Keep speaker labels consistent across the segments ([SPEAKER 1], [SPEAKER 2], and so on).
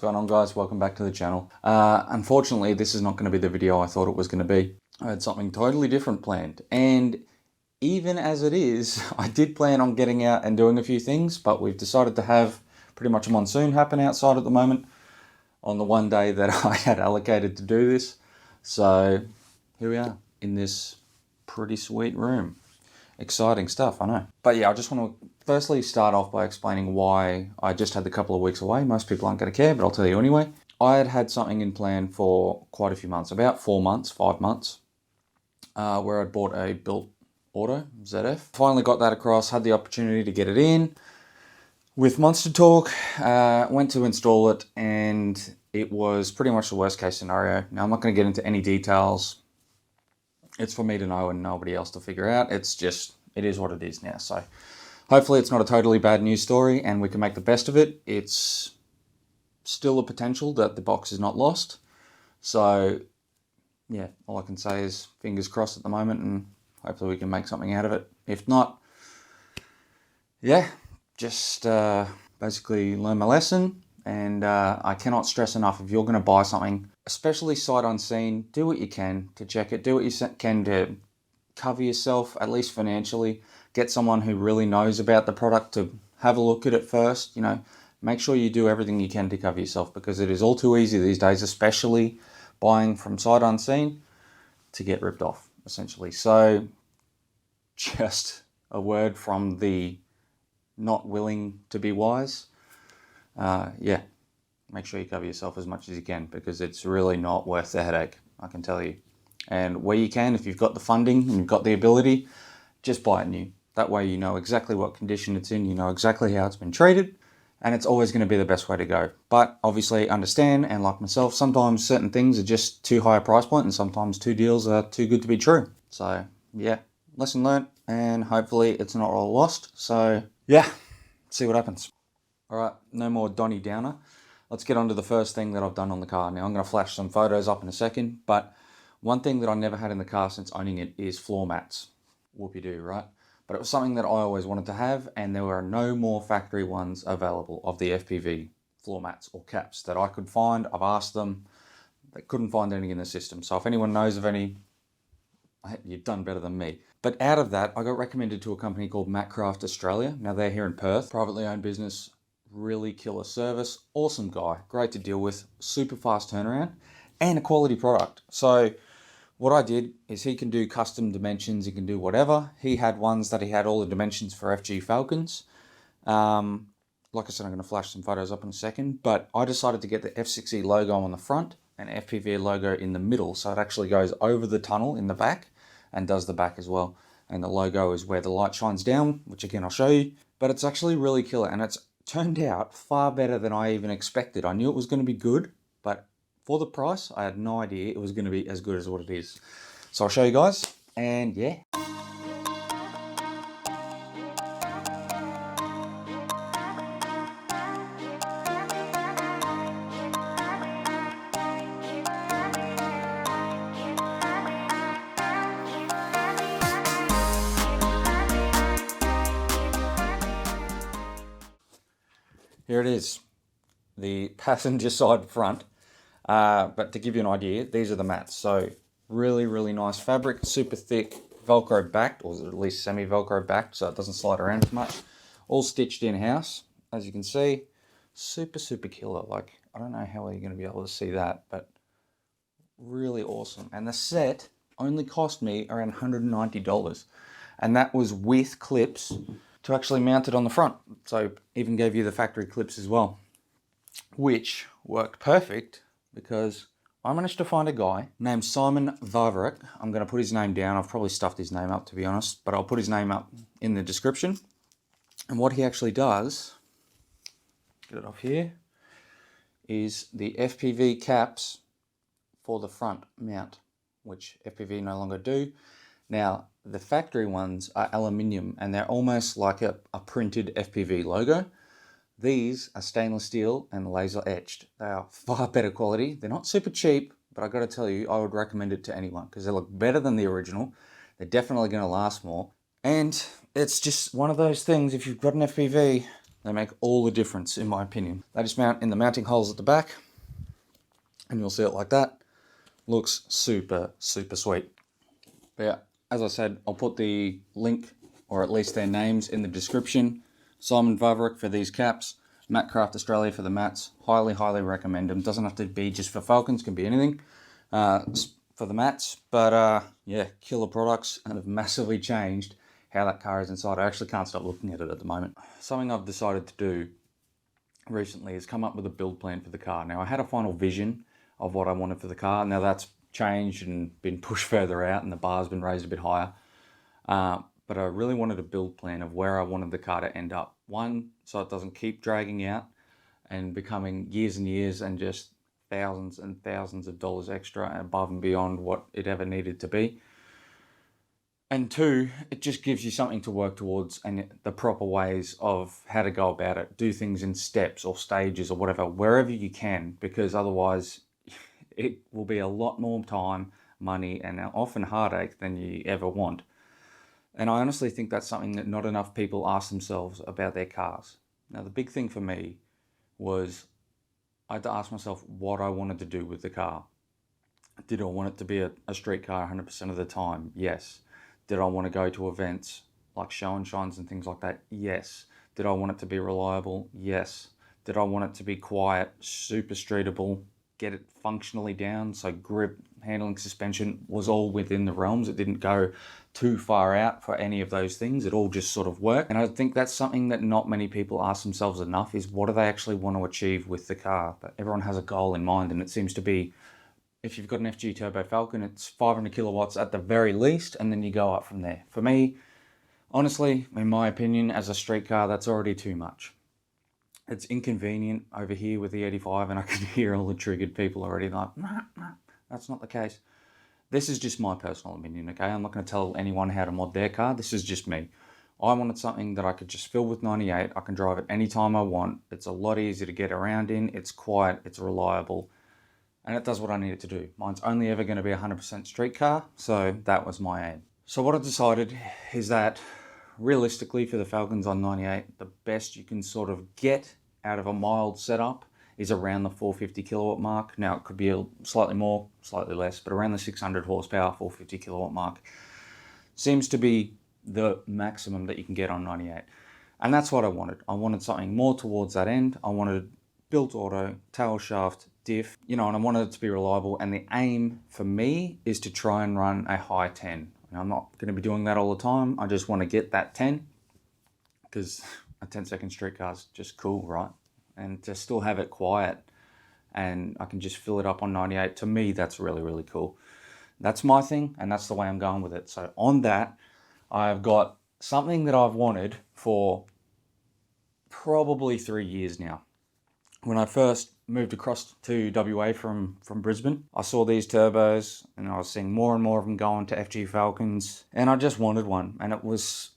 [SPEAKER 1] going on, guys? Welcome back to the channel. Unfortunately, this is not going to be the video I thought it was going to be. I had something totally different planned, and even as it is, I did plan on getting out and doing a few things, but we've decided to have pretty much a monsoon happen outside at the moment on the one day that I had allocated to do this. So here we are in this pretty sweet room. Exciting stuff, I know. But yeah, I just want to firstly start off by explaining why I just had the couple of weeks away. Most people aren't going to care, but I'll tell you anyway. I had had something in plan for quite a few months, about 4 months, 5 months, where I'd bought a built auto, ZF. Finally got that across, had the opportunity to get it in with Monster Talk, went to install it, and it was pretty much the worst case scenario. Now, I'm not going to get into any details. It's for me to know and nobody else to figure out. It's just, it is what it is now. So hopefully it's not a totally bad news story and we can make the best of it. It's still a potential that the box is not lost. So yeah, all I can say is fingers crossed at the moment, and hopefully we can make something out of it. If not, yeah, just basically learn my lesson. And I cannot stress enough, if you're going to buy something, especially sight unseen, do what you can to check it. Do what you can to cover yourself, at least financially. Get someone who really knows about the product to have a look at it first. You know, make sure you do everything you can to cover yourself, because it is all too easy these days, especially buying from sight unseen, to get ripped off, essentially. So just a word from the not willing to be wise. Yeah, make sure you cover yourself as much as you can, because it's really not worth the headache, I can tell you. And where you can, if you've got the funding and you've got the ability, just buy it new. That way you know exactly what condition it's in, you know exactly how it's been treated, and it's always going to be the best way to go. But obviously understand, and like myself, sometimes certain things are just too high a price point, and sometimes 2 deals are too good to be true. So yeah, lesson learned, and hopefully it's not all lost. So yeah, see what happens. Alright, no more Donnie Downer. Let's get on to the first thing that I've done on the car. Now, I'm going to flash some photos up in a second, but one thing that I never had in the car since owning it is floor mats. Whoopie-doo, right? But it was something that I always wanted to have, and there were no more factory ones available of the FPV floor mats or caps that I could find. I've asked them. They couldn't find any in the system. So if anyone knows of any, you've done better than me. But out of that, I got recommended to a company called Matcraft Australia. Now, they're here in Perth, privately owned business. Really killer service, awesome guy, great to deal with, super fast turnaround, and a quality product. So what I did is, he can do custom dimensions, he can do whatever. He had ones that he had all the dimensions for FG Falcons. Like I said, I'm going to flash some photos up in a second, but I decided to get the F6E logo on the front and FPV logo in the middle, so it actually goes over the tunnel in the back and does the back as well. And the logo is where the light shines down, which again I'll show you, but it's actually really killer, and it's turned out far better than I even expected. I knew it was going to be good, but for the price, I had no idea it was going to be as good as what it is. So I'll show you guys, and yeah. Here it is, the passenger side front, but to give you an idea, these are the mats. So really, really nice fabric, super thick, Velcro backed, or at least semi-Velcro backed, so it doesn't slide around as much. All stitched in-house, as you can see. Super, super killer. Like, I don't know how you're going to be able to see that, but really awesome. And the set only cost me around $190, and that was with clips to actually mount it on the front. So even gave you the factory clips as well, which worked perfect because I managed to find a guy named Simon Varvaruc. I'm going to put his name down. I've probably stuffed his name up, to be honest, but I'll put his name up in the description. And what he actually does, get it off here, is the FPV caps for the front mount, which FPV no longer do. Now, the factory ones are aluminium, and they're almost like a printed FPV logo. These are stainless steel and laser etched. They are far better quality. They're not super cheap, but I got to tell you, I would recommend it to anyone because they look better than the original. They're definitely going to last more. And it's just one of those things, if you've got an FPV They make all the difference, in my opinion. They just mount in the mounting holes at the back, and you'll see it like that. Looks super, super sweet. But yeah, as I said, I'll put the link, or at least their names, in the description. Simon Varvaruc for these caps, Matt Craft Australia for the mats. Highly, highly recommend them. Doesn't have to be just for Falcons, can be anything for the mats. But yeah, killer products, and have massively changed how that car is inside. I actually can't stop looking at it at the moment. Something I've decided to do recently is come up with a build plan for the car. Now, I had a final vision of what I wanted for the car. Now that's changed and been pushed further out, and the bar's been raised a bit higher. But I really wanted a build plan of where I wanted the car to end up. One, so it doesn't keep dragging out and becoming years and years and just thousands and thousands of dollars extra above and beyond what it ever needed to be. And two, it just gives you something to work towards and the proper ways of how to go about it. Do things in steps or stages or whatever, wherever you can, because otherwise it will be a lot more time, money, and often heartache than you ever want. And I honestly think that's something that not enough people ask themselves about their cars. Now, the big thing for me was I had to ask myself what I wanted to do with the car. Did I want it to be a street car 100% of the time? Yes. Did I want to go to events like show and shines and things like that? Yes. Did I want it to be reliable? Yes. Did I want it to be quiet, super streetable, get it functionally down, so grip, handling, suspension was all within the realms. It didn't go too far out for any of those things. It all just sort of worked. And I think that's something that not many people ask themselves enough, is what do they actually want to achieve with the car? But everyone has a goal in mind, and it seems to be, if you've got an FG Turbo Falcon, it's 500 kilowatts at the very least, and then you go up from there. For me, honestly, in my opinion, as a street car, that's already too much. It's inconvenient over here with the 85, and I can hear all the triggered people already like, nah, that's not the case. This is just my personal opinion, okay? I'm not going to tell anyone how to mod their car. This is just me. I wanted something that I could just fill with 98. I can drive it anytime I want. It's a lot easier to get around in. It's quiet. It's reliable. And it does what I need it to do. Mine's only ever going to be a 100% street car, so that was my aim. So what I decided is that realistically for the Falcons on 98, the best you can sort of get out of a mild setup is around the 450 kilowatt mark. Now it could be slightly more, slightly less, but around the 600 horsepower, 450 kilowatt mark seems to be the maximum that you can get on 98. And that's what I wanted. I wanted something more towards that end. I wanted built auto, tail shaft, diff, and I wanted it to be reliable. And the aim for me is to try and run a high 10. Now, I'm not going to be doing that all the time. I just want to get that 10 because a 10-second street car is just cool, right? And to still have it quiet and I can just fill it up on 98, to me, that's really, really cool. That's my thing, and that's the way I'm going with it. So on that, I've got something that I've wanted for probably 3 years now. When I first moved across to WA from Brisbane, I saw these turbos and I was seeing more and more of them going to FG Falcons, and I just wanted one. And it was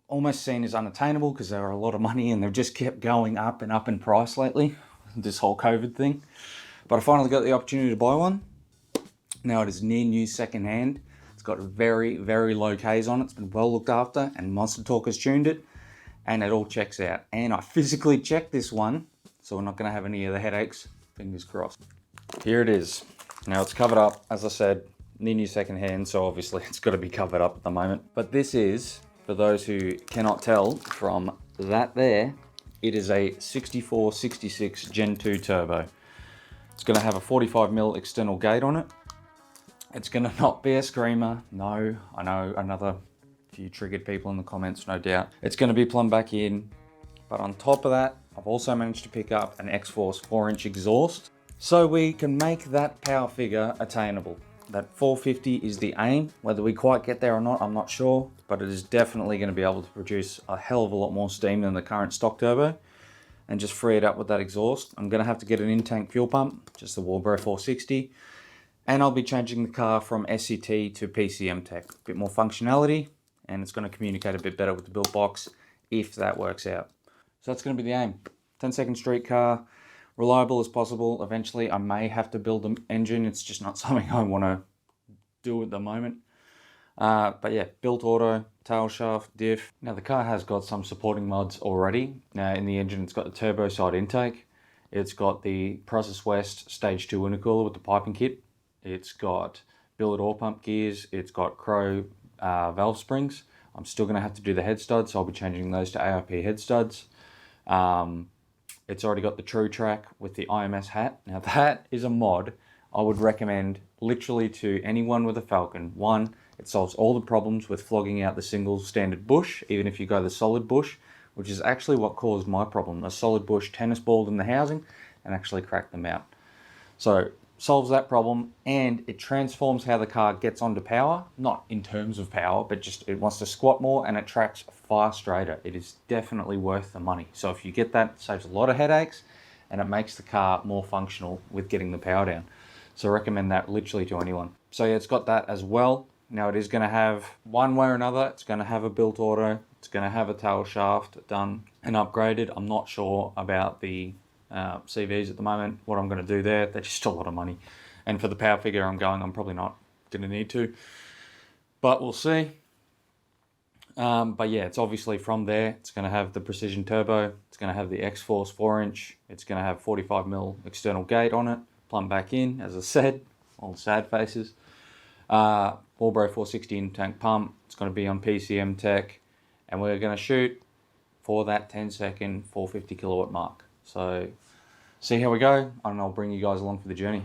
[SPEAKER 1] almost seen as unattainable because they were a lot of money and they've just kept going up and up in price lately, this whole COVID thing. But I finally got the opportunity to buy one. Now it is near new secondhand. It's got very, very low Ks on it. It's been well looked after, and Monster Talk has tuned it, and it all checks out. And I physically checked this one, so we're not going to have any of the headaches. Fingers crossed. Here it is. Now it's covered up, as I said, near new secondhand, so obviously it's got to be covered up at the moment. But this is, for those who cannot tell from that there, it is a 6466 Gen 2 turbo. It's going to have a 45mm external gate on it. It's going to not be a screamer. No, I know another few triggered people in the comments, no doubt. It's going to be plumbed back in. But on top of that, I've also managed to pick up an X-Force 4-inch exhaust, so we can make that power figure attainable. That 450 is the aim. Whether we quite get there or not, I'm not sure, but it is definitely going to be able to produce a hell of a lot more steam than the current stock turbo and just free it up with that exhaust. I'm going to have to get an in-tank fuel pump, just the Warburg 460, and I'll be changing the car from SCT to PCM tech. A bit more functionality, and it's going to communicate a bit better with the built box if that works out. So that's going to be the aim. 10-second street car, reliable as possible. Eventually I may have to build an engine. It's just not something I want to do at the moment. But yeah, built auto, tail shaft, diff. Now the car has got some supporting mods already. Now in the engine it's got the turbo side intake. It's got the Process West Stage 2 intercooler with the piping kit. It's got billet oil pump gears. It's got Crow valve springs. I'm still going to have to do the head studs, so I'll be changing those to ARP head studs. It's already got the True Track with the IMS hat. Now that is a mod I would recommend literally to anyone with a Falcon. One, it solves all the problems with flogging out the single standard bush, even if you go the solid bush, which is actually what caused my problem. A solid bush tennis balled in the housing and actually cracked them out. So solves that problem, and it transforms how the car gets onto power, not in terms of power, but just it wants to squat more and it tracks far straighter. It is definitely worth the money. So if you get that, it saves a lot of headaches and it makes the car more functional with getting the power down. So I recommend that literally to anyone. So yeah, it's got that as well. Now it is going to have, one way or another, it's going to have a built auto, it's going to have a tail shaft done and upgraded. I'm not sure about the CVs at the moment, what I'm going to do there. They're just a lot of money. And for the power figure I'm probably not going to need to. But we'll see. But yeah, it's obviously from there. It's going to have the Precision Turbo. It's going to have the X-Force 4-inch. It's going to have 45mm external gate on it. Plumb back in, as I said, all the sad faces. Walbro 460 in-tank pump. It's going to be on PCM tech. And we're going to shoot for that 10-second 450 kilowatt mark. So see how we go, and I'll bring you guys along for the journey.